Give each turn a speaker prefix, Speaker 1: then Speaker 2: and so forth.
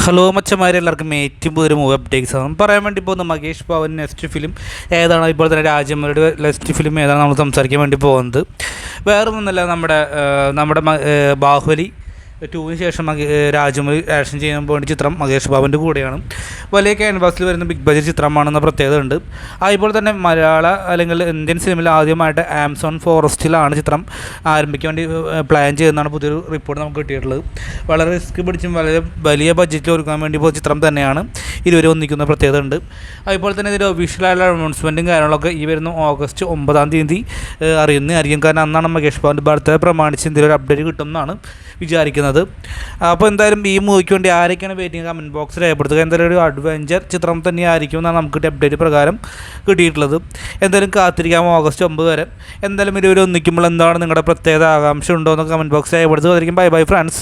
Speaker 1: Hello മച്ചന്മാരെ, എല്ലാവർക്കും ഏറ്റവും പുതിയൊരു മൂവി അപ്ഡേറ്റ്സ് ആണ് പറയാൻ വേണ്ടി പോകുന്നത്. മഹേഷ് ബാബുവിൻ്റെ നെക്സ്റ്റ് ഫിലിം ഏതാണ്, ഇപ്പോൾ തന്നെ രാജമൗലിയുടെ നെക്സ്റ്റ് ഫിലിം ഏതാണ് നമ്മൾ സംസാരിക്കാൻ വേണ്ടി പോകുന്നത്. വേറൊന്നുമല്ല, നമ്മുടെ ബാഹുബലി 2-ന് ശേഷം രാജമൗലി ആക്ഷൻ ചെയ്യാൻ വേണ്ടി ചിത്രം മഹേഷ് ബാബുവിൻ്റെ കൂടെയാണ്. വലിയ ക്യാൻവാസിൽ വരുന്ന ബിഗ് ബഡ്ജറ്റ് ചിത്രമാണെന്ന പ്രത്യേകത ഉണ്ട്. അതുപോലെ തന്നെ മലയാള അല്ലെങ്കിൽ ഇന്ത്യൻ സിനിമയിൽ ആദ്യമായിട്ട് ആമസോൺ ഫോറസ്റ്റിലാണ് ചിത്രം ആരംഭിക്കാൻ വേണ്ടി പ്ലാൻ ചെയ്യുന്നതാണ് പുതിയൊരു റിപ്പോർട്ട് നമുക്ക് കിട്ടിയിട്ടുള്ളത്. വളരെ റിസ്ക് പിടിച്ചും വളരെ വലിയ ബഡ്ജറ്റിൽ ഒരുക്കാൻ വേണ്ടി പോകുന്ന ചിത്രം തന്നെയാണ്. ഇരുവരും ഒന്നിക്കുന്ന പ്രത്യേകത ഉണ്ട്. അതുപോലെ തന്നെ ഇതിൻ്റെ ഒഫീഷ്യലായുള്ള അനൗൺസ്മെൻറ്റും കാര്യങ്ങളൊക്കെ ഈ വരുന്ന ഓഗസ്റ്റ് 9 അറിയുന്നതായിരിക്കും. കാരണം അന്നാണ് മഹേഷ് ബാബുവിൻ്റെ ബർത്ത്ഡേ പ്രമാണിച്ച് എന്തെങ്കിലും ഒരു അപ്ഡേറ്റ് കിട്ടുമെന്നാണ് വിചാരിക്കുന്നത്. അപ്പോൾ എന്തായാലും ഈ മൂവിക്ക് വേണ്ടി ആരൊക്കെയാണ് വെയിറ്റിംഗ്, കമൻറ്റ് ബോക്സിൽ രേഖപ്പെടുത്തുക. എന്തായാലും ഒരു അഡ്വഞ്ചർ ചിത്രം തന്നെ ആയിരിക്കും എന്നാണ് നമുക്ക് അപ്ഡേറ്റ് പ്രകാരം കിട്ടിയിട്ടുള്ളത്. എന്തായാലും കാത്തിരിക്കാം ഓഗസ്റ്റ് 9 വരെ. എന്തായാലും ഇരുവരും ഒന്നിക്കുമ്പോൾ എന്താണ് നിങ്ങളുടെ പ്രത്യേക ആകാംക്ഷ ഉണ്ടോ എന്ന് കമൻറ്റ് ബോക്സിൽ രേഖപ്പെടുത്തുക. Bye bye friends.